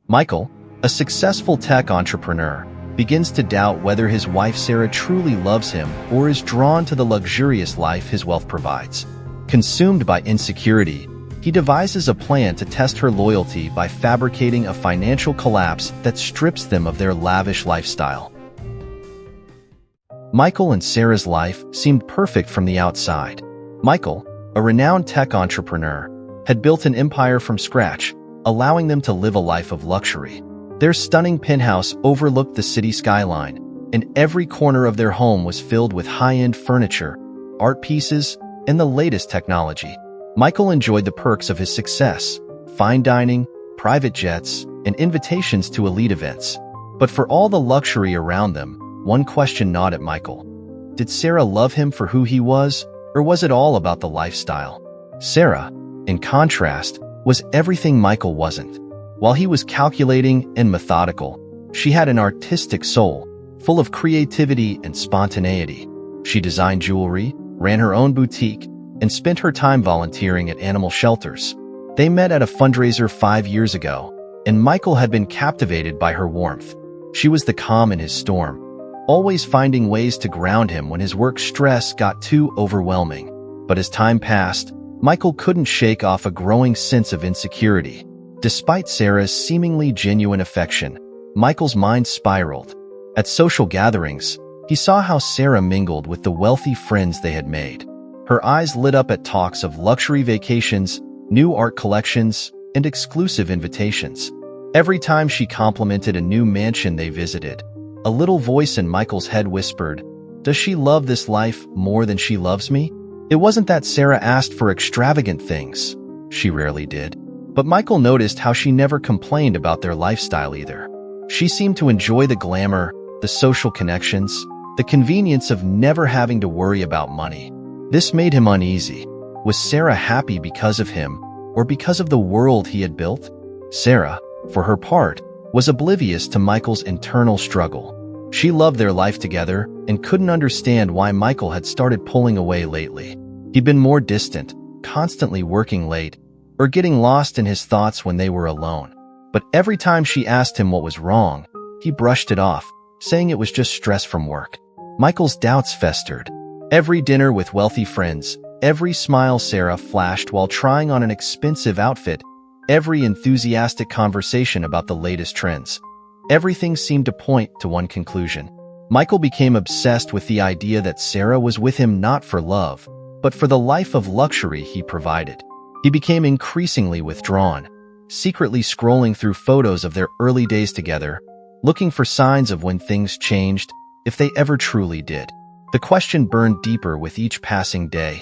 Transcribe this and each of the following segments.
Michael, a successful tech entrepreneur, begins to doubt whether his wife Sarah truly loves him or is drawn to the luxurious life his wealth provides. Consumed by insecurity, he devises a plan to test her loyalty by fabricating a financial collapse that strips them of their lavish lifestyle. Michael and Sarah's life seemed perfect from the outside. Michael, a renowned tech entrepreneur, had built an empire from scratch, allowing them to live a life of luxury. Their stunning penthouse overlooked the city skyline, and every corner of their home was filled with high-end furniture, art pieces, and the latest technology. Michael enjoyed the perks of his success: fine dining, private jets, and invitations to elite events. But for all the luxury around them, one question gnawed at Michael. Did Sarah love him for who he was, or was it all about the lifestyle? Sarah, in contrast, was everything Michael wasn't. While he was calculating and methodical, she had an artistic soul, full of creativity and spontaneity. She designed jewelry, ran her own boutique, and spent her time volunteering at animal shelters. They met at a fundraiser 5 years ago, and Michael had been captivated by her warmth. She was the calm in his storm, always finding ways to ground him when his work stress got too overwhelming. But as time passed, Michael couldn't shake off a growing sense of insecurity. Despite Sarah's seemingly genuine affection, Michael's mind spiraled. At social gatherings, he saw how Sarah mingled with the wealthy friends they had made. Her eyes lit up at talks of luxury vacations, new art collections, and exclusive invitations. Every time she complimented a new mansion they visited, a little voice in Michael's head whispered, "Does she love this life more than she loves me?" It wasn't that Sarah asked for extravagant things. She rarely did. But Michael noticed how she never complained about their lifestyle either. She seemed to enjoy the glamour, the social connections, the convenience of never having to worry about money. This made him uneasy. Was Sarah happy because of him, or because of the world he had built? Sarah, for her part, was oblivious to Michael's internal struggle. She loved their life together and couldn't understand why Michael had started pulling away lately. He'd been more distant, constantly working late, or getting lost in his thoughts when they were alone. But every time she asked him what was wrong, he brushed it off, saying it was just stress from work. Michael's doubts festered. Every dinner with wealthy friends, every smile Sarah flashed while trying on an expensive outfit, every enthusiastic conversation about the latest trends. Everything seemed to point to one conclusion. Michael became obsessed with the idea that Sarah was with him not for love, but for the life of luxury he provided. He became increasingly withdrawn, secretly scrolling through photos of their early days together, looking for signs of when things changed, if they ever truly did. The question burned deeper with each passing day.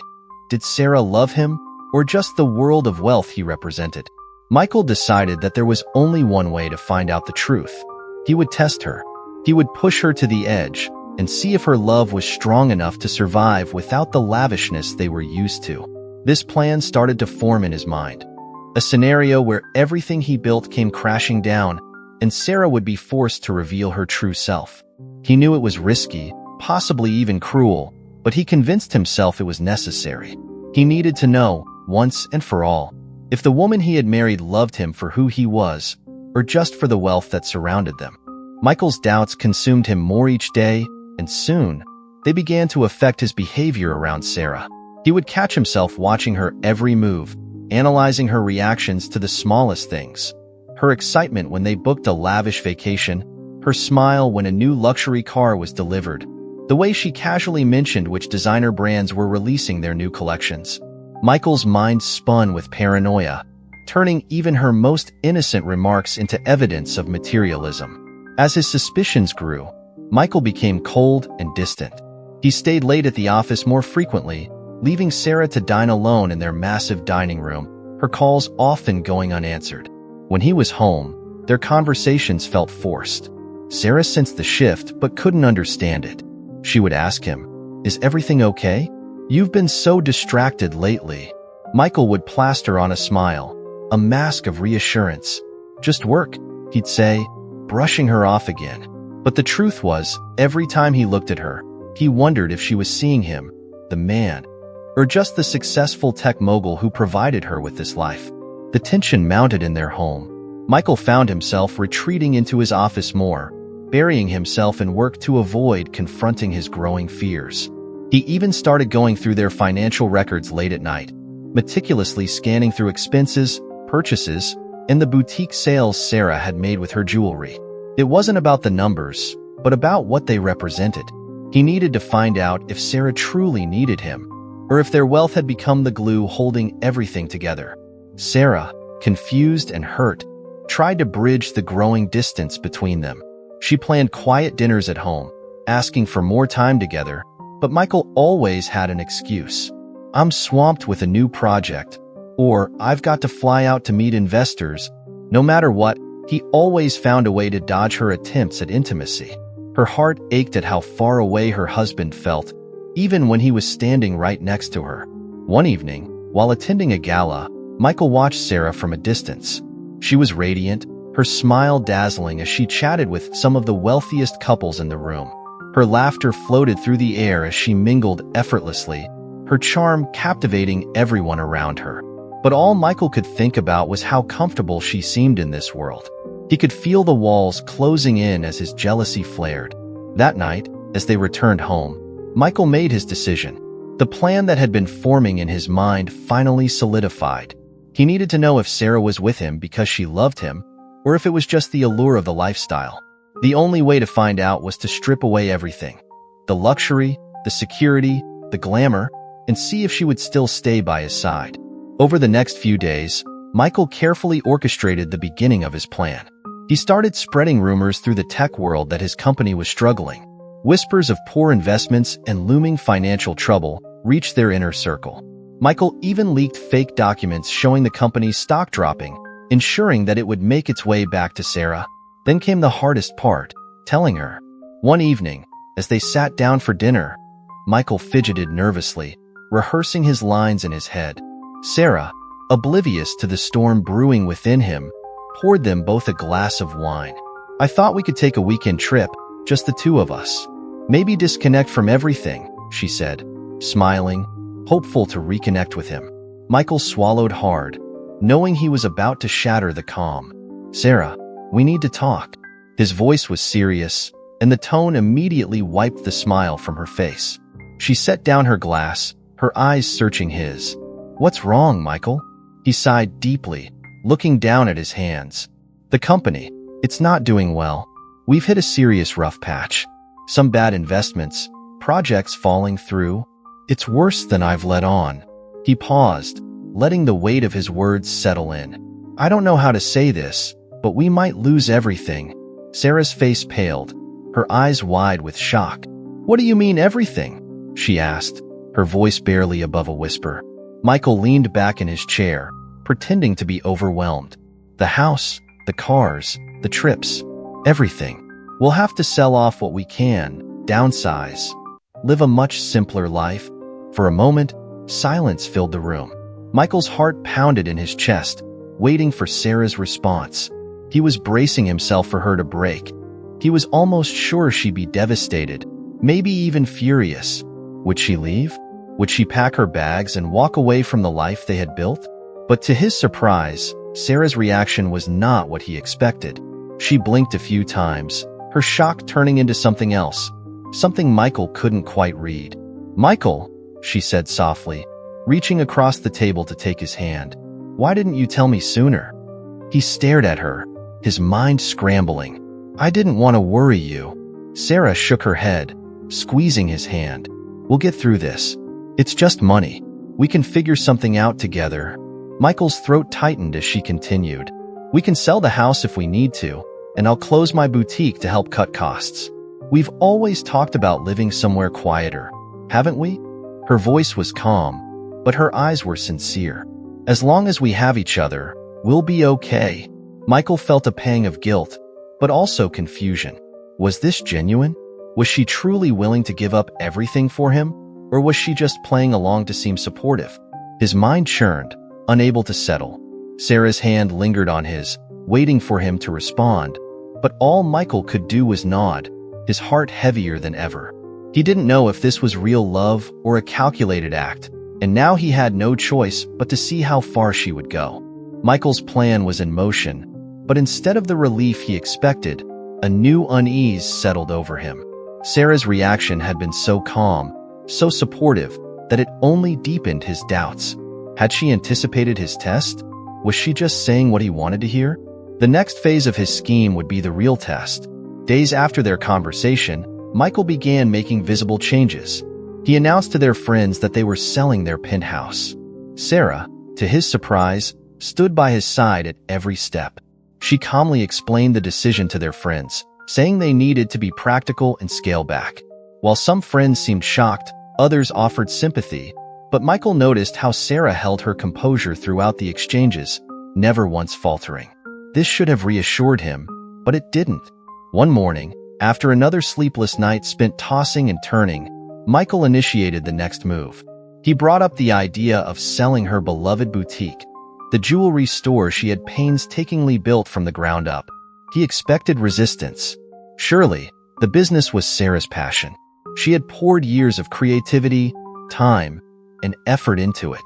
Did Sarah love him, or just the world of wealth he represented? Michael decided that there was only one way to find out the truth. He would test her. He would push her to the edge and see if her love was strong enough to survive without the lavishness they were used to. This plan started to form in his mind. A scenario where everything he built came crashing down, and Sarah would be forced to reveal her true self. He knew it was risky, possibly even cruel, but he convinced himself it was necessary. He needed to know, once and for all, if the woman he had married loved him for who he was, or just for the wealth that surrounded them. Michael's doubts consumed him more each day, and soon, they began to affect his behavior around Sarah. He would catch himself watching her every move, analyzing her reactions to the smallest things. Her excitement when they booked a lavish vacation, her smile when a new luxury car was delivered, the way she casually mentioned which designer brands were releasing their new collections. Michael's mind spun with paranoia, turning even her most innocent remarks into evidence of materialism. As his suspicions grew, Michael became cold and distant. He stayed late at the office more frequently, leaving Sarah to dine alone in their massive dining room, her calls often going unanswered. When he was home, their conversations felt forced. Sarah sensed the shift but couldn't understand it. She would ask him, "Is everything okay? You've been so distracted lately." Michael would plaster on a smile, a mask of reassurance. "Just work," he'd say, brushing her off again. But the truth was, every time he looked at her, he wondered if she was seeing him, the man, or just the successful tech mogul who provided her with this life. The tension mounted in their home. Michael found himself retreating into his office more, burying himself in work to avoid confronting his growing fears. He even started going through their financial records late at night, meticulously scanning through expenses, purchases, and the boutique sales Sarah had made with her jewelry. It wasn't about the numbers, but about what they represented. He needed to find out if Sarah truly needed him, or if their wealth had become the glue holding everything together. Sarah, confused and hurt, tried to bridge the growing distance between them. She planned quiet dinners at home, asking for more time together, but Michael always had an excuse. "I'm swamped with a new project," or "I've got to fly out to meet investors." No matter what, he always found a way to dodge her attempts at intimacy. Her heart ached at how far away her husband felt, even when he was standing right next to her. One evening, while attending a gala, Michael watched Sarah from a distance. She was radiant, her smile dazzling as she chatted with some of the wealthiest couples in the room. Her laughter floated through the air as she mingled effortlessly, her charm captivating everyone around her. But all Michael could think about was how comfortable she seemed in this world. He could feel the walls closing in as his jealousy flared. That night, as they returned home, Michael made his decision. The plan that had been forming in his mind finally solidified. He needed to know if Sarah was with him because she loved him, or if it was just the allure of the lifestyle. The only way to find out was to strip away everything. The luxury, the security, the glamour, and see if she would still stay by his side. Over the next few days, Michael carefully orchestrated the beginning of his plan. He started spreading rumors through the tech world that his company was struggling. Whispers of poor investments and looming financial trouble reached their inner circle. Michael even leaked fake documents showing the company's stock dropping, ensuring that it would make its way back to Sarah. Then came the hardest part, telling her. One evening, as they sat down for dinner, Michael fidgeted nervously, rehearsing his lines in his head. Sarah, oblivious to the storm brewing within him, poured them both a glass of wine. "I thought we could take a weekend trip, just the two of us. Maybe disconnect from everything," she said, smiling, hopeful to reconnect with him. Michael swallowed hard, knowing he was about to shatter the calm. "Sarah, we need to talk." His voice was serious, and the tone immediately wiped the smile from her face. She set down her glass, her eyes searching his. "What's wrong, Michael?" He sighed deeply, looking down at his hands. "The company, it's not doing well. We've hit a serious rough patch. Some bad investments, projects falling through. It's worse than I've let on." He paused, letting the weight of his words settle in. "I don't know how to say this, but we might lose everything." Sarah's face paled, her eyes wide with shock. "What do you mean everything?" she asked, her voice barely above a whisper. Michael leaned back in his chair, pretending to be overwhelmed. "The house, the cars, the trips, everything. We'll have to sell off what we can, downsize, live a much simpler life." For a moment, silence filled the room. Michael's heart pounded in his chest, waiting for Sarah's response. He was bracing himself for her to break. He was almost sure she'd be devastated, maybe even furious. Would she leave? Would she pack her bags and walk away from the life they had built? But to his surprise, Sarah's reaction was not what he expected. She blinked a few times, her shock turning into something else, something Michael couldn't quite read. "Michael," she said softly, reaching across the table to take his hand. "Why didn't you tell me sooner?" He stared at her, his mind scrambling. "I didn't want to worry you." Sarah shook her head, squeezing his hand. "We'll get through this. It's just money. We can figure something out together." Michael's throat tightened as she continued. "We can sell the house if we need to, and I'll close my boutique to help cut costs. We've always talked about living somewhere quieter, haven't we?" Her voice was calm, but her eyes were sincere. "As long as we have each other, we'll be okay." Michael felt a pang of guilt, but also confusion. Was this genuine? Was she truly willing to give up everything for him? Or was she just playing along to seem supportive? His mind churned, unable to settle. Sarah's hand lingered on his, waiting for him to respond, but all Michael could do was nod, his heart heavier than ever. He didn't know if this was real love or a calculated act, and now he had no choice but to see how far she would go. Michael's plan was in motion, But instead of the relief he expected, a new unease settled over him. Sarah's reaction had been so calm, so supportive, that it only deepened his doubts. Had she anticipated his test? Was she just saying what he wanted to hear? The next phase of his scheme would be the real test. Days after their conversation, Michael began making visible changes. He announced to their friends that they were selling their penthouse. Sarah, to his surprise, stood by his side at every step. She calmly explained the decision to their friends, saying they needed to be practical and scale back. While some friends seemed shocked, others offered sympathy, but Michael noticed how Sarah held her composure throughout the exchanges, never once faltering. This should have reassured him, but it didn't. One morning, after another sleepless night spent tossing and turning, Michael initiated the next move. He brought up the idea of selling her beloved boutique, the jewelry store she had painstakingly built from the ground up. He expected resistance. Surely, the business was Sarah's passion. She had poured years of creativity, time, and effort into it.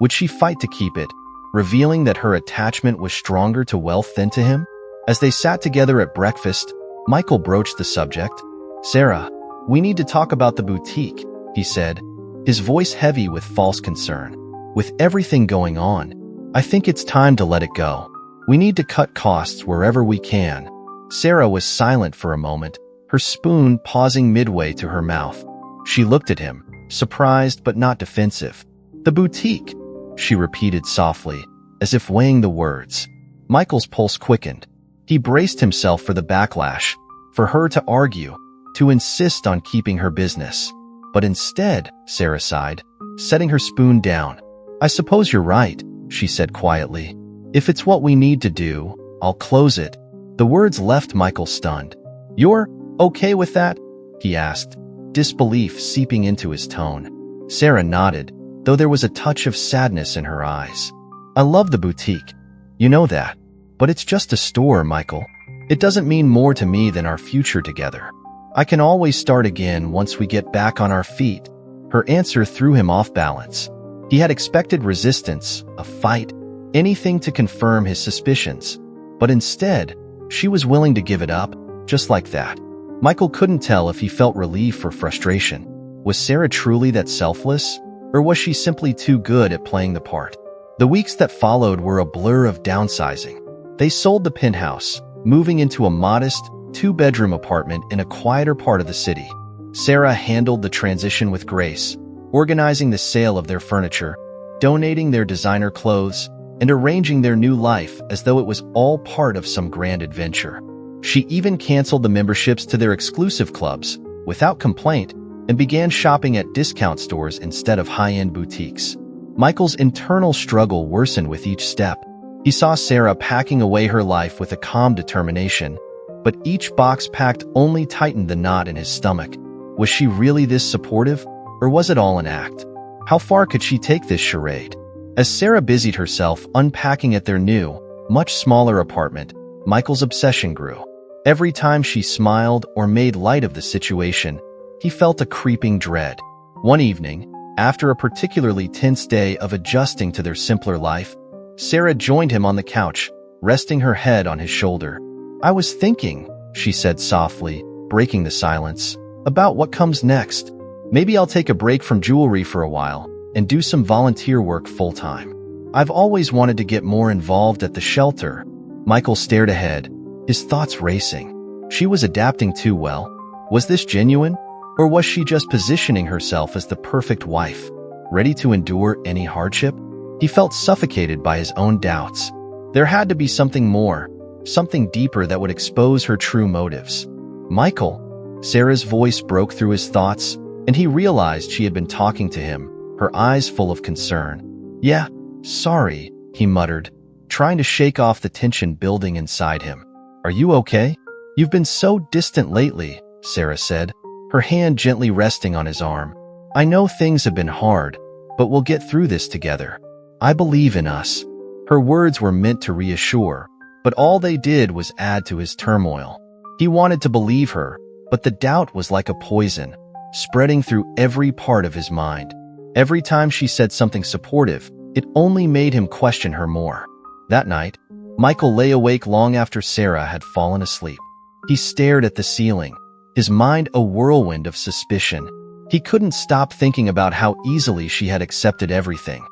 Would she fight to keep it, revealing that her attachment was stronger to wealth than to him? As they sat together at breakfast, Michael broached the subject. "Sarah, we need to talk about the boutique," he said, his voice heavy with false concern. "With everything going on, I think it's time to let it go. We need to cut costs wherever we can." Sarah was silent for a moment, her spoon pausing midway to her mouth. She looked at him, surprised but not defensive. "The boutique," she repeated softly, as if weighing the words. Michael's pulse quickened. He braced himself for the backlash, for her to argue, to insist on keeping her business. But instead, Sarah sighed, setting her spoon down. "I suppose you're right," she said quietly. "If it's what we need to do, I'll close it." The words left Michael stunned. "You're okay with that?" he asked, disbelief seeping into his tone. Sarah nodded, though there was a touch of sadness in her eyes. "I love the boutique. You know that. But it's just a store, Michael. It doesn't mean more to me than our future together. I can always start again once we get back on our feet." Her answer threw him off balance. He had expected resistance, a fight, anything to confirm his suspicions. But instead, she was willing to give it up, just like that. Michael couldn't tell if he felt relief or frustration. Was Sarah truly that selfless, or was she simply too good at playing the part? The weeks that followed were a blur of downsizing. They sold the penthouse, moving into a modest, two-bedroom apartment in a quieter part of the city. Sarah handled the transition with grace, organizing the sale of their furniture, donating their designer clothes, and arranging their new life as though it was all part of some grand adventure. She even canceled the memberships to their exclusive clubs, without complaint, and began shopping at discount stores instead of high-end boutiques. Michael's internal struggle worsened with each step. He saw Sarah packing away her life with a calm determination, but each box packed only tightened the knot in his stomach. Was she really this supportive, or was it all an act? How far could she take this charade? As Sarah busied herself unpacking at their new, much smaller apartment, Michael's obsession grew. Every time she smiled or made light of the situation, he felt a creeping dread. One evening, after a particularly tense day of adjusting to their simpler life, Sarah joined him on the couch, resting her head on his shoulder. "I was thinking," she said softly, breaking the silence, "about what comes next. Maybe I'll take a break from jewelry for a while and do some volunteer work full-time. I've always wanted to get more involved at the shelter." Michael stared ahead, his thoughts racing. She was adapting too well. Was this genuine, or was she just positioning herself as the perfect wife, ready to endure any hardship? He felt suffocated by his own doubts. There had to be something more, something deeper that would expose her true motives. "Michael," Sarah's voice broke through his thoughts, and he realized she had been talking to him, her eyes full of concern. "Yeah, sorry," he muttered, trying to shake off the tension building inside him. "Are you okay? You've been so distant lately," Sarah said, her hand gently resting on his arm. "I know things have been hard, but we'll get through this together. I believe in us." Her words were meant to reassure, but all they did was add to his turmoil. He wanted to believe her, but the doubt was like a poison, spreading through every part of his mind. Every time she said something supportive, it only made him question her more. That night, Michael lay awake long after Sarah had fallen asleep. He stared at the ceiling, his mind a whirlwind of suspicion. He couldn't stop thinking about how easily she had accepted everything.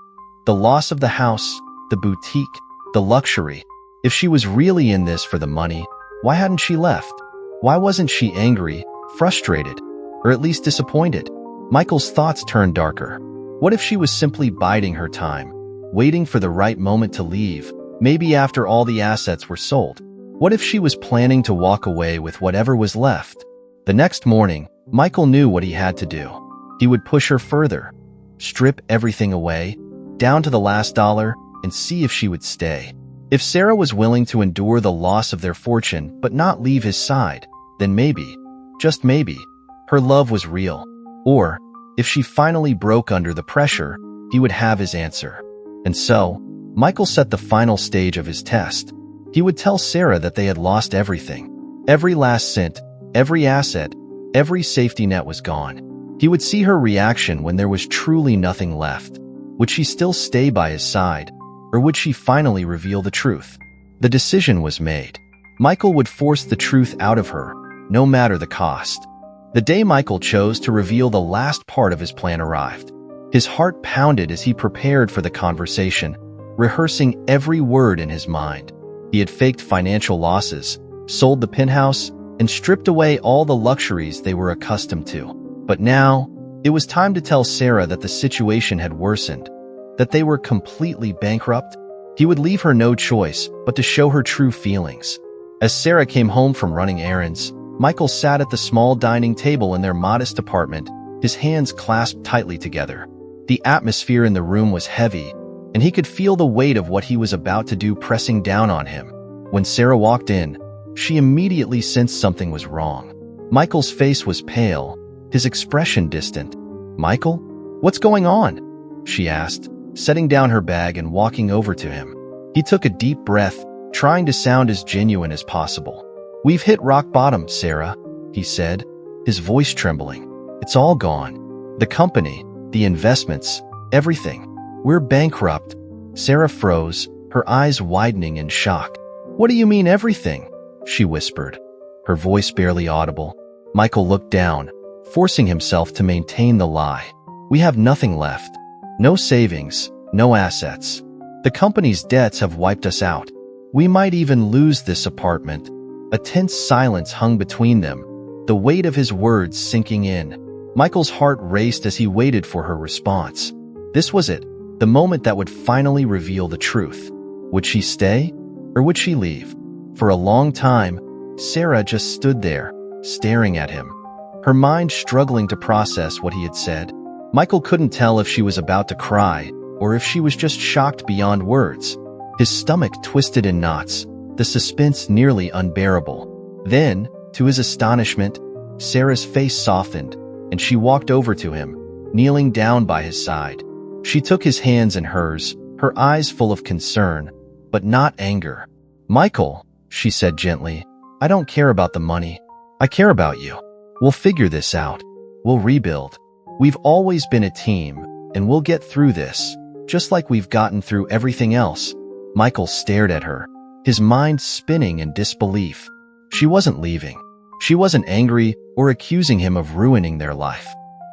The loss of the house, the boutique, the luxury. If she was really in this for the money, why hadn't she left? Why wasn't she angry, frustrated, or at least disappointed? Michael's thoughts turned darker. What if she was simply biding her time, waiting for the right moment to leave, maybe after all the assets were sold? What if she was planning to walk away with whatever was left? The next morning, Michael knew what he had to do. He would push her further, strip everything away, down to the last dollar, and see if she would stay. If Sarah was willing to endure the loss of their fortune but not leave his side, then maybe, just maybe, her love was real. Or, if she finally broke under the pressure, he would have his answer. And so, Michael set the final stage of his test. He would tell Sarah that they had lost everything. Every last cent, every asset, every safety net was gone. He would see her reaction when there was truly nothing left. Would she still stay by his side, or would she finally reveal the truth? The decision was made. Michael would force the truth out of her, no matter the cost. The day Michael chose to reveal the last part of his plan arrived. His heart pounded as he prepared for the conversation, rehearsing every word in his mind. He had faked financial losses, sold the penthouse, and stripped away all the luxuries they were accustomed to. But now, it was time to tell Sarah that the situation had worsened, that they were completely bankrupt. He would leave her no choice but to show her true feelings. As Sarah came home from running errands, Michael sat at the small dining table in their modest apartment, his hands clasped tightly together. The atmosphere in the room was heavy, and he could feel the weight of what he was about to do pressing down on him. When Sarah walked in, she immediately sensed something was wrong. Michael's face was pale, his expression distant. "Michael, what's going on?" she asked, setting down her bag and walking over to him. He took a deep breath, trying to sound as genuine as possible. "We've hit rock bottom, Sarah," he said, his voice trembling. "It's all gone. The company, the investments, everything. We're bankrupt." Sarah froze, her eyes widening in shock. "What do you mean everything?" she whispered, her voice barely audible. Michael looked down, forcing himself to maintain the lie. "We have nothing left. No savings, no assets. The company's debts have wiped us out. We might even lose this apartment." A tense silence hung between them, the weight of his words sinking in. Michael's heart raced as he waited for her response. This was it, the moment that would finally reveal the truth. Would she stay, or would she leave? For a long time, Sarah just stood there, staring at him, her mind struggling to process what he had said. Michael couldn't tell if she was about to cry, or if she was just shocked beyond words. His stomach twisted in knots, the suspense nearly unbearable. Then, to his astonishment, Sarah's face softened, and she walked over to him, kneeling down by his side. She took his hands in hers, her eyes full of concern, but not anger. "Michael," she said gently, "I don't care about the money. I care about you. We'll figure this out. We'll rebuild. We've always been a team, and we'll get through this, just like we've gotten through everything else." Michael stared at her, his mind spinning in disbelief. She wasn't leaving. She wasn't angry or accusing him of ruining their life.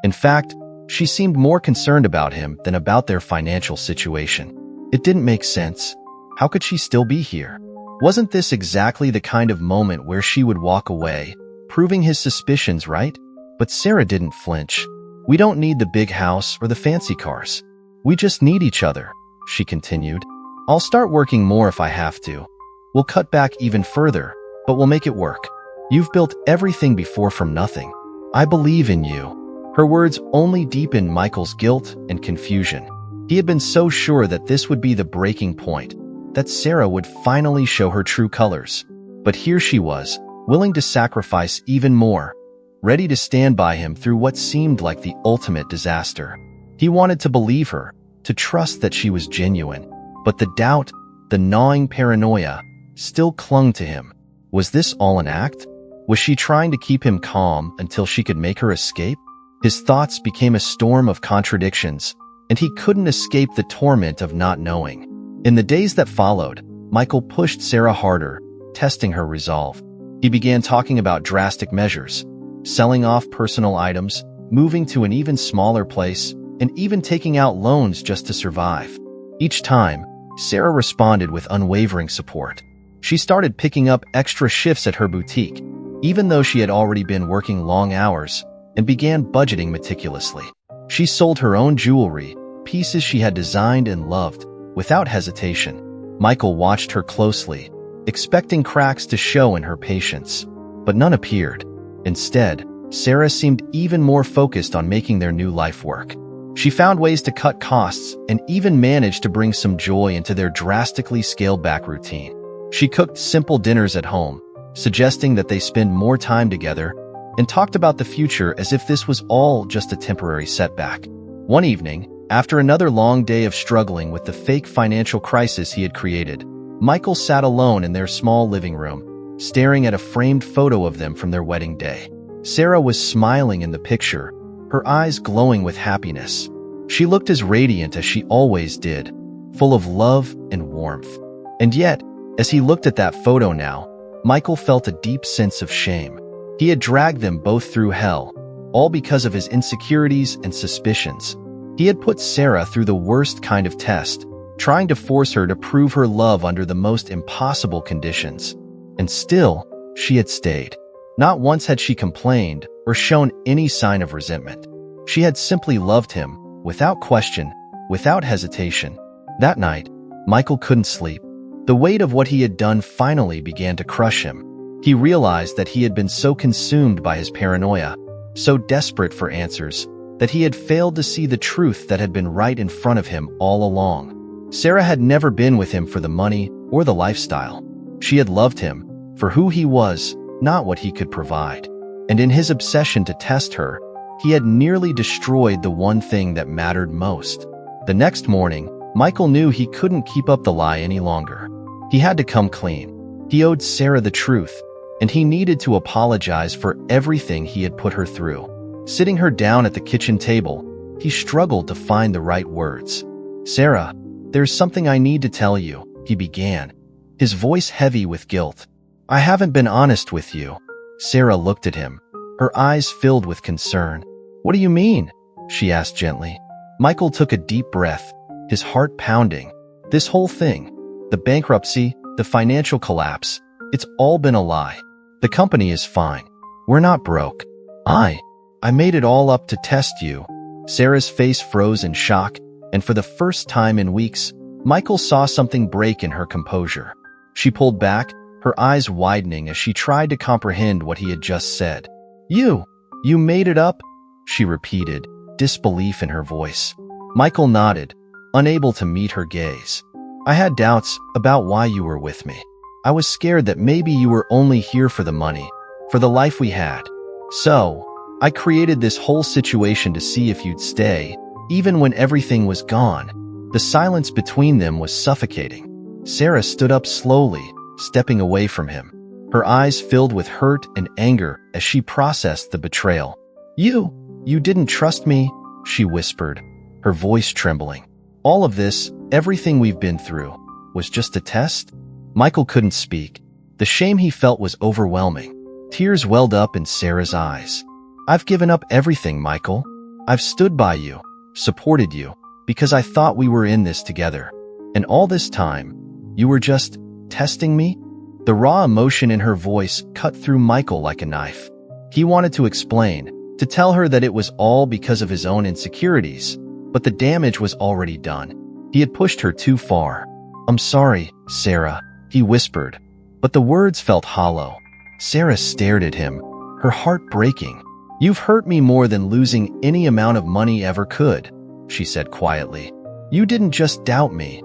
In fact, she seemed more concerned about him than about their financial situation. It didn't make sense. How could she still be here? Wasn't this exactly the kind of moment where she would walk away, proving his suspicions right? But Sarah didn't flinch. "We don't need the big house or the fancy cars. We just need each other," she continued. "I'll start working more if I have to. We'll cut back even further, but we'll make it work. You've built everything before from nothing. I believe in you." Her words only deepened Michael's guilt and confusion. He had been so sure that this would be the breaking point, that Sarah would finally show her true colors. But here she was, willing to sacrifice even more, ready to stand by him through what seemed like the ultimate disaster. He wanted to believe her, to trust that she was genuine. But the doubt, the gnawing paranoia, still clung to him. Was this all an act? Was she trying to keep him calm until she could make her escape? His thoughts became a storm of contradictions, and he couldn't escape the torment of not knowing. In the days that followed, Michael pushed Sarah harder, testing her resolve. He began talking about drastic measures, selling off personal items, moving to an even smaller place, and even taking out loans just to survive. Each time, Sarah responded with unwavering support. She started picking up extra shifts at her boutique, even though she had already been working long hours, and began budgeting meticulously. She sold her own jewelry, pieces she had designed and loved, without hesitation. Michael watched her closely, expecting cracks to show in her patience, but none appeared. Instead, Sarah seemed even more focused on making their new life work. She found ways to cut costs and even managed to bring some joy into their drastically scaled-back routine. She cooked simple dinners at home, suggesting that they spend more time together, and talked about the future as if this was all just a temporary setback. One evening, after another long day of struggling with the fake financial crisis he had created, Michael sat alone in their small living room, staring at a framed photo of them from their wedding day. Sarah was smiling in the picture, her eyes glowing with happiness. She looked as radiant as she always did, full of love and warmth. And yet, as he looked at that photo now, Michael felt a deep sense of shame. He had dragged them both through hell, all because of his insecurities and suspicions. He had put Sarah through the worst kind of test, trying to force her to prove her love under the most impossible conditions. And still, she had stayed. Not once had she complained or shown any sign of resentment. She had simply loved him, without question, without hesitation. That night, Michael couldn't sleep. The weight of what he had done finally began to crush him. He realized that he had been so consumed by his paranoia, so desperate for answers, that he had failed to see the truth that had been right in front of him all along. Sarah had never been with him for the money or the lifestyle. She had loved him for who he was, not what he could provide. And in his obsession to test her, he had nearly destroyed the one thing that mattered most. The next morning, Michael knew he couldn't keep up the lie any longer. He had to come clean. He owed Sarah the truth, and he needed to apologize for everything he had put her through. Sitting her down at the kitchen table, he struggled to find the right words. "Sarah, there's something I need to tell you," he began, his voice heavy with guilt. "I haven't been honest with you." Sarah looked at him, her eyes filled with concern. "What do you mean?" she asked gently. Michael took a deep breath, his heart pounding. "This whole thing, the bankruptcy, the financial collapse, it's all been a lie. The company is fine. We're not broke. I made it all up to test you." Sarah's face froze in shock, and for the first time in weeks, Michael saw something break in her composure. She pulled back, her eyes widening as she tried to comprehend what he had just said. You made it up?" she repeated, disbelief in her voice. Michael nodded, unable to meet her gaze. "I had doubts about why you were with me. I was scared that maybe you were only here for the money, for the life we had. So, I created this whole situation to see if you'd stay, even when everything was gone." The silence between them was suffocating. Sarah stood up slowly, stepping away from him. Her eyes filled with hurt and anger as she processed the betrayal. You didn't trust me," she whispered, her voice trembling. "All of this, everything we've been through, was just a test?" Michael couldn't speak. The shame he felt was overwhelming. Tears welled up in Sarah's eyes. "I've given up everything, Michael. I've stood by you, supported you, because I thought we were in this together. And all this time, you were just testing me?" The raw emotion in her voice cut through Michael like a knife. He wanted to explain, to tell her that it was all because of his own insecurities, but the damage was already done. He had pushed her too far. "I'm sorry, Sarah," he whispered, but the words felt hollow. Sarah stared at him, her heart breaking. "You've hurt me more than losing any amount of money ever could," she said quietly. "You didn't just doubt me.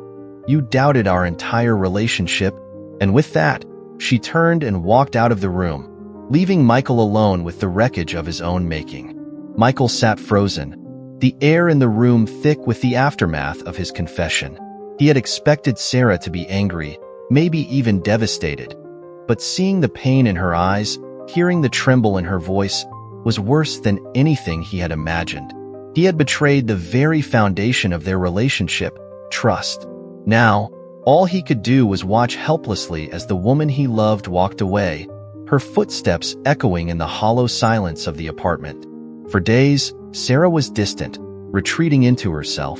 You doubted our entire relationship." And with that, she turned and walked out of the room, leaving Michael alone with the wreckage of his own making. Michael sat frozen, the air in the room thick with the aftermath of his confession. He had expected Sarah to be angry, maybe even devastated. But seeing the pain in her eyes, hearing the tremble in her voice, was worse than anything he had imagined. He had betrayed the very foundation of their relationship, trust. Now, All he could do was watch helplessly as the woman he loved walked away, her footsteps echoing in the hollow silence of the apartment. For days, Sarah was distant, retreating into herself.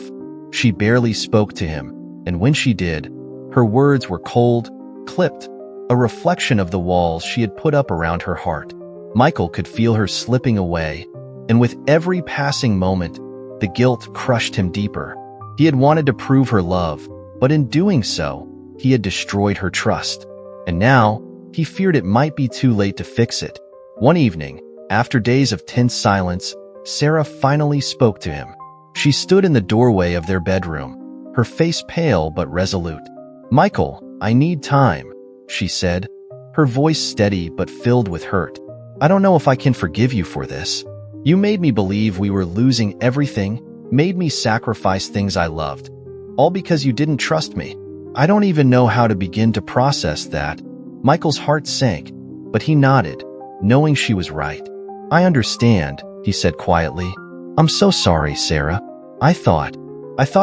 She barely spoke to him, and when she did, her words were cold, clipped, a reflection of the walls she had put up around her heart. Michael could feel her slipping away, and with every passing moment, the guilt crushed him deeper. He had wanted to prove her love, but in doing so, he had destroyed her trust. And now, he feared it might be too late to fix it. One evening, after days of tense silence, Sarah finally spoke to him. She stood in the doorway of their bedroom, her face pale but resolute. "Michael, I need time," she said, her voice steady but filled with hurt. "I don't know if I can forgive you for this. You made me believe we were losing everything, made me sacrifice things I loved, all because you didn't trust me. I don't even know how to begin to process that." Michael's heart sank, but he nodded, knowing she was right. "I understand," he said quietly. "I'm so sorry, Sarah. I thought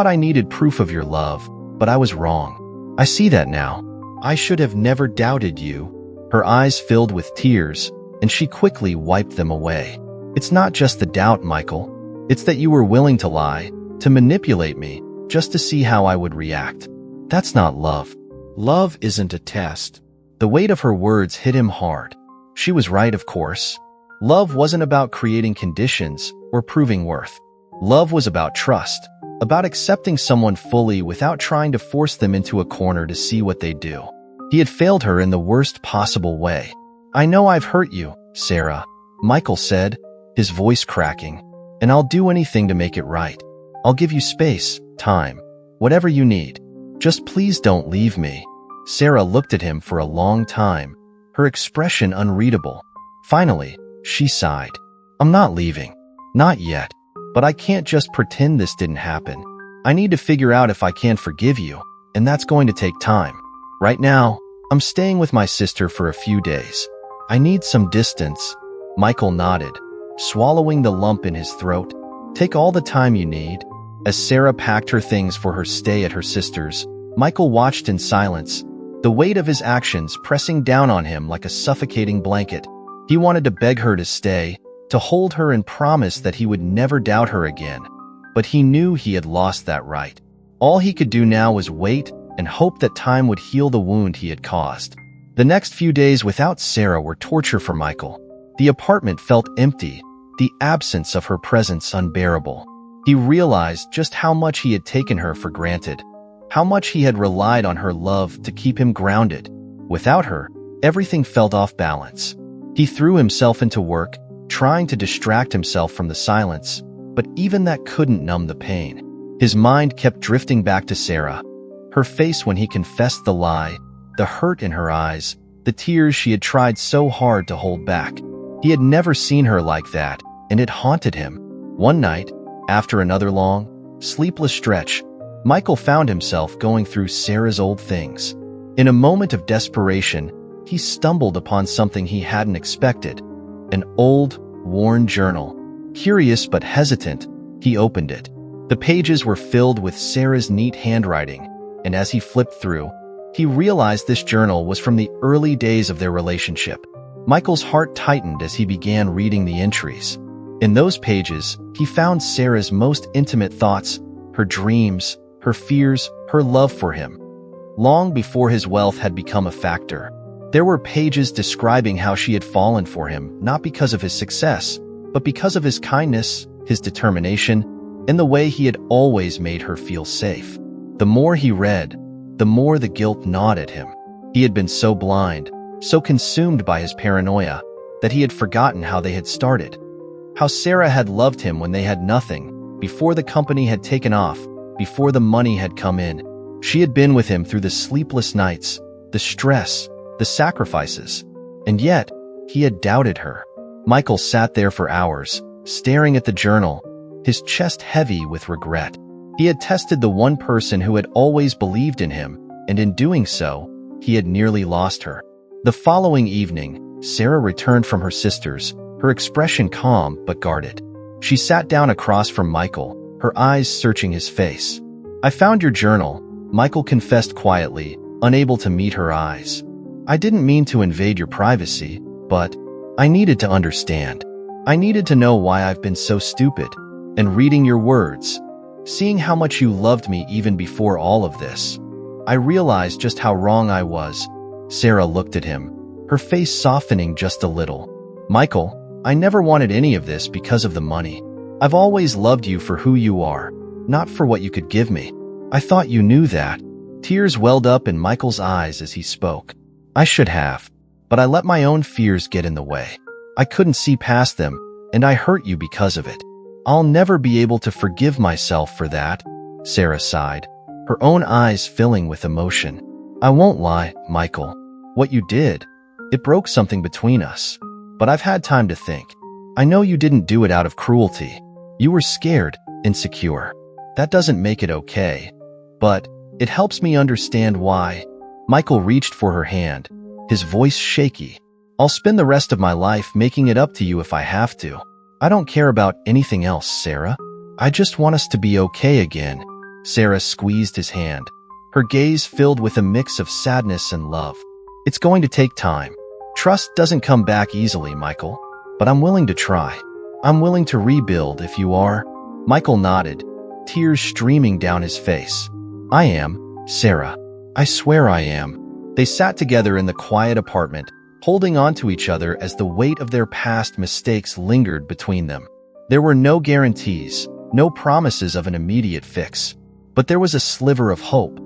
I needed proof of your love, but I was wrong. I see that now. I should have never doubted you." Her eyes filled with tears, and she quickly wiped them away. "It's not just the doubt, Michael. It's that you were willing to lie, to manipulate me, just to see how I would react. That's not love. Love isn't a test." The weight of her words hit him hard. She was right, of course. Love wasn't about creating conditions or proving worth. Love was about trust, about accepting someone fully without trying to force them into a corner to see what they do. He had failed her in the worst possible way. "I know I've hurt you, Sarah," Michael said, his voice cracking, "and I'll do anything to make it right. I'll give you space, time, whatever you need. Just please don't leave me." Sarah looked at him for a long time, her expression unreadable. Finally, she sighed. "I'm not leaving. Not yet. But I can't just pretend this didn't happen. I need to figure out if I can forgive you, and that's going to take time. Right now, I'm staying with my sister for a few days. I need some distance." Michael nodded, swallowing the lump in his throat. "Take all the time you need." As Sarah packed her things for her stay at her sister's, Michael watched in silence, the weight of his actions pressing down on him like a suffocating blanket. He wanted to beg her to stay, to hold her and promise that he would never doubt her again. But he knew he had lost that right. All he could do now was wait and hope that time would heal the wound he had caused. The next few days without Sarah were torture for Michael. The apartment felt empty, the absence of her presence unbearable. He realized just how much he had taken her for granted, how much he had relied on her love to keep him grounded. Without her, everything felt off balance. He threw himself into work, trying to distract himself from the silence, but even that couldn't numb the pain. His mind kept drifting back to Sarah, her face when he confessed the lie, the hurt in her eyes, the tears she had tried so hard to hold back. He had never seen her like that, and it haunted him. One night, after another long, sleepless stretch, Michael found himself going through Sarah's old things. In a moment of desperation, he stumbled upon something he hadn't expected, an old, worn journal. Curious but hesitant, he opened it. The pages were filled with Sarah's neat handwriting, and as he flipped through, he realized this journal was from the early days of their relationship. Michael's heart tightened as he began reading the entries. In those pages, he found Sarah's most intimate thoughts, her dreams, her fears, her love for him, long before his wealth had become a factor. There were pages describing how she had fallen for him, not because of his success, but because of his kindness, his determination, and the way he had always made her feel safe. The more he read, the more the guilt gnawed at him. He had been so blind, so consumed by his paranoia, that he had forgotten how they had started. How Sarah had loved him when they had nothing, before the company had taken off, before the money had come in. She had been with him through the sleepless nights, the stress, the sacrifices. And yet, he had doubted her. Michael sat there for hours, staring at the journal, his chest heavy with regret. He had tested the one person who had always believed in him, and in doing so, he had nearly lost her. The following evening, Sarah returned from her sister's, her expression calm but guarded. She sat down across from Michael, her eyes searching his face. "I found your journal," Michael confessed quietly, unable to meet her eyes. I didn't mean to invade your privacy, but I needed to understand. I needed to know why I've been so stupid. And reading your words, seeing how much you loved me even before all of this, I realized just how wrong I was. Sarah looked at him, her face softening just a little. Michael, I never wanted any of this because of the money. I've always loved you for who you are, not for what you could give me. I thought you knew that. Tears welled up in Michael's eyes as he spoke. I should have, but I let my own fears get in the way. I couldn't see past them, and I hurt you because of it. I'll never be able to forgive myself for that, Sarah sighed, her own eyes filling with emotion. I won't lie, Michael. What you did, it broke something between us. But I've had time to think. I know you didn't do it out of cruelty. You were scared, insecure. That doesn't make it okay. But it helps me understand why. Michael reached for her hand, his voice shaky. I'll spend the rest of my life making it up to you if I have to. I don't care about anything else, Sarah. I just want us to be okay again. Sarah squeezed his hand, her gaze filled with a mix of sadness and love. It's going to take time. Trust doesn't come back easily, Michael, but I'm willing to try. I'm willing to rebuild if you are. Michael nodded, tears streaming down his face. I am, Sarah. I swear I am. They sat together in the quiet apartment, holding on to each other as the weight of their past mistakes lingered between them. There were no guarantees, no promises of an immediate fix, but there was a sliver of hope.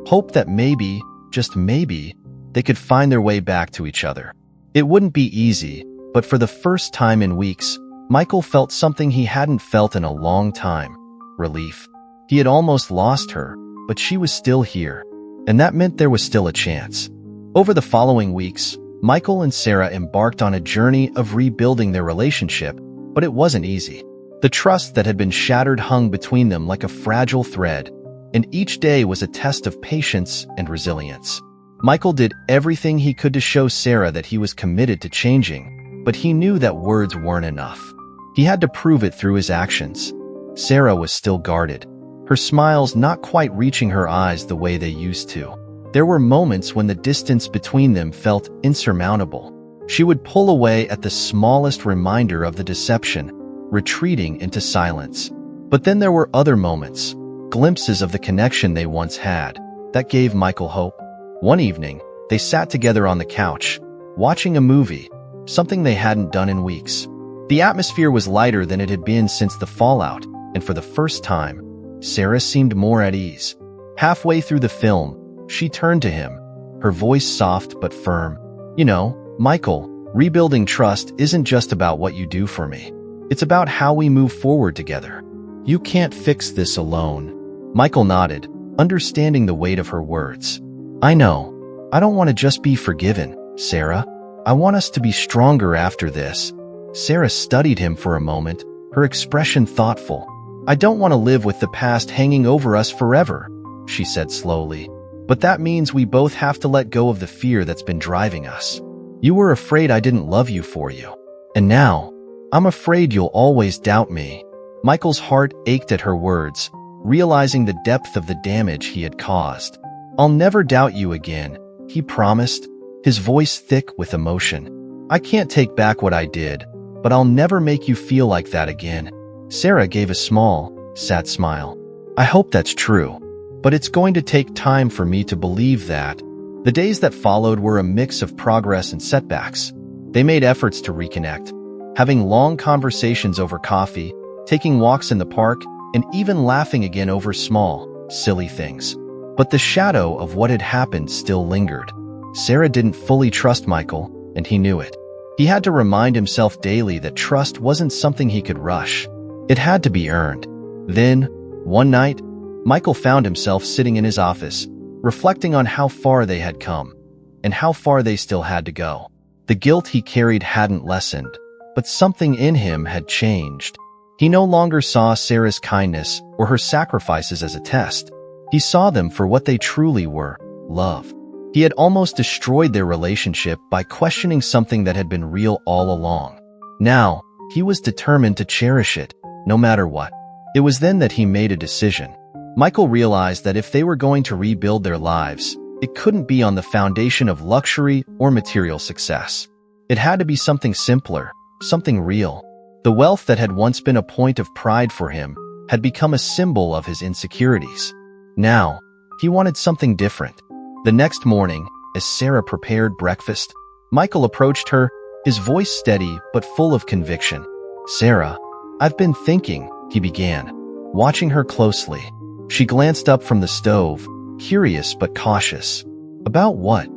Hope that maybe, just maybe, they could find their way back to each other. It wouldn't be easy, but for the first time in weeks, Michael felt something he hadn't felt in a long time. Relief. He had almost lost her, but she was still here, and that meant there was still a chance. Over the following weeks, Michael and Sarah embarked on a journey of rebuilding their relationship, but it wasn't easy. The trust that had been shattered hung between them like a fragile thread, and each day was a test of patience and resilience. Michael did everything he could to show Sarah that he was committed to changing, but he knew that words weren't enough. He had to prove it through his actions. Sarah was still guarded, her smiles not quite reaching her eyes the way they used to. There were moments when the distance between them felt insurmountable. She would pull away at the smallest reminder of the deception, retreating into silence. But then there were other moments, glimpses of the connection they once had, that gave Michael hope. One evening, they sat together on the couch, watching a movie, something they hadn't done in weeks. The atmosphere was lighter than it had been since the fallout, and for the first time, Sarah seemed more at ease. Halfway through the film, she turned to him, her voice soft but firm. You know, Michael, rebuilding trust isn't just about what you do for me. It's about how we move forward together. You can't fix this alone. Michael nodded, understanding the weight of her words. I know. I don't want to just be forgiven, Sarah. I want us to be stronger after this. Sarah studied him for a moment, her expression thoughtful. I don't want to live with the past hanging over us forever, she said slowly. But that means we both have to let go of the fear that's been driving us. You were afraid I didn't love you for you. And now, I'm afraid you'll always doubt me. Michael's heart ached at her words, realizing the depth of the damage he had caused. I'll never doubt you again, he promised, his voice thick with emotion. I can't take back what I did, but I'll never make you feel like that again. Sarah gave a small, sad smile. I hope that's true. But it's going to take time for me to believe that. The days that followed were a mix of progress and setbacks. They made efforts to reconnect, having long conversations over coffee, taking walks in the park, and even laughing again over small, silly things. But the shadow of what had happened still lingered. Sarah didn't fully trust Michael, and he knew it. He had to remind himself daily that trust wasn't something he could rush. It had to be earned. Then, one night, Michael found himself sitting in his office, reflecting on how far they had come, and how far they still had to go. The guilt he carried hadn't lessened, but something in him had changed. He no longer saw Sarah's kindness or her sacrifices as a test. He saw them for what they truly were, love. He had almost destroyed their relationship by questioning something that had been real all along. Now, he was determined to cherish it, no matter what. It was then that he made a decision. Michael realized that if they were going to rebuild their lives, it couldn't be on the foundation of luxury or material success. It had to be something simpler, something real. The wealth that had once been a point of pride for him had become a symbol of his insecurities. Now, he wanted something different. The next morning, as Sarah prepared breakfast, Michael approached her, his voice steady but full of conviction. "Sarah, I've been thinking," he began, watching her closely. She glanced up from the stove, curious but cautious. "About what?"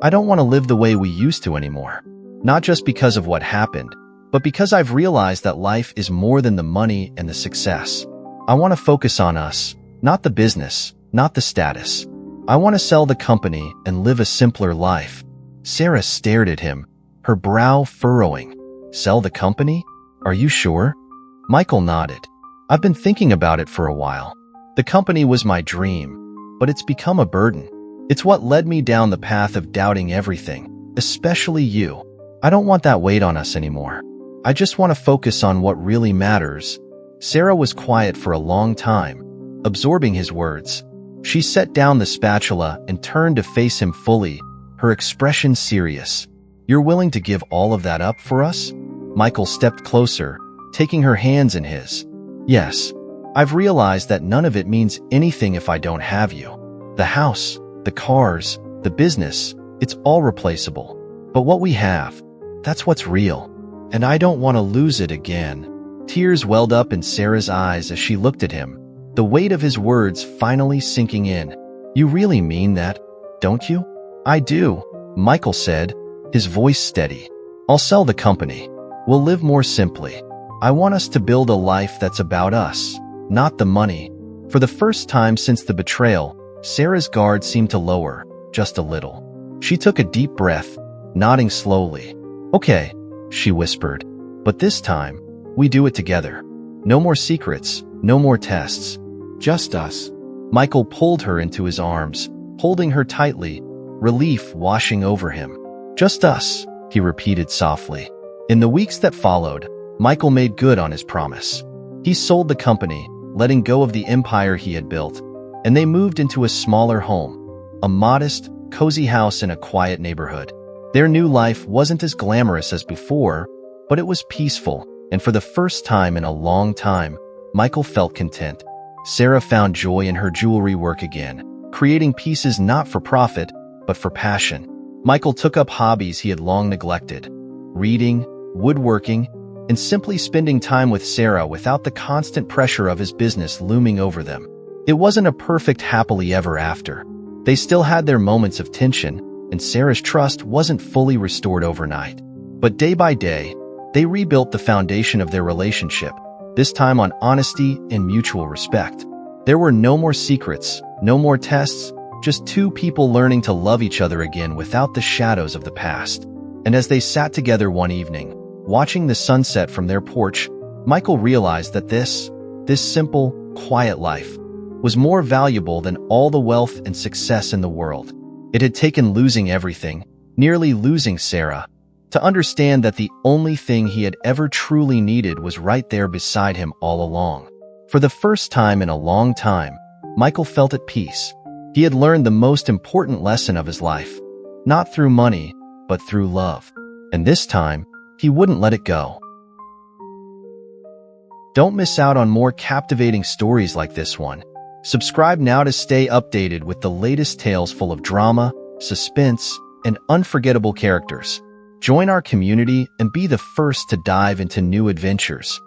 "I don't want to live the way we used to anymore. Not just because of what happened, but because I've realized that life is more than the money and the success. I want to focus on us, not the business, not the status. I want to sell the company and live a simpler life." Sarah stared at him, her brow furrowing. "Sell the company? Are you sure?" Michael nodded. "I've been thinking about it for a while. The company was my dream, but it's become a burden. It's what led me down the path of doubting everything, especially you. I don't want that weight on us anymore. I just want to focus on what really matters." Sarah was quiet for a long time, absorbing his words. She set down the spatula and turned to face him fully, her expression serious. "You're willing to give all of that up for us?" Michael stepped closer, taking her hands in his. "Yes. I've realized that none of it means anything if I don't have you. The house, the cars, the business, it's all replaceable. But what we have, that's what's real. And I don't want to lose it again." Tears welled up in Sarah's eyes as she looked at him, the weight of his words finally sinking in. "You really mean that, don't you?" "I do," Michael said, his voice steady. "I'll sell the company. We'll live more simply. I want us to build a life that's about us, not the money." For the first time since the betrayal, Sarah's guard seemed to lower, just a little. She took a deep breath, nodding slowly. "Okay," she whispered. "But this time, we do it together. No more secrets, no more tests. Just us." Michael pulled her into his arms, holding her tightly, relief washing over him. "Just us," he repeated softly. In the weeks that followed, Michael made good on his promise. He sold the company, letting go of the empire he had built, and they moved into a smaller home, a modest, cozy house in a quiet neighborhood. Their new life wasn't as glamorous as before, but it was peaceful, and for the first time in a long time, Michael felt content. Sarah found joy in her jewelry work again, creating pieces not for profit, but for passion. Michael took up hobbies he had long neglected, reading, woodworking, and simply spending time with Sarah without the constant pressure of his business looming over them. It wasn't a perfect happily ever after. They still had their moments of tension, and Sarah's trust wasn't fully restored overnight. But day by day, they rebuilt the foundation of their relationship, this time on honesty and mutual respect. There were no more secrets, no more tests, just two people learning to love each other again without the shadows of the past. And as they sat together one evening, watching the sunset from their porch, Michael realized that this simple, quiet life was more valuable than all the wealth and success in the world. It had taken losing everything, nearly losing Sarah, to understand that the only thing he had ever truly needed was right there beside him all along. For the first time in a long time, Michael felt at peace. He had learned the most important lesson of his life, not through money, but through love. And this time, he wouldn't let it go. Don't miss out on more captivating stories like this one. Subscribe now to stay updated with the latest tales full of drama, suspense, and unforgettable characters. Join our community and be the first to dive into new adventures.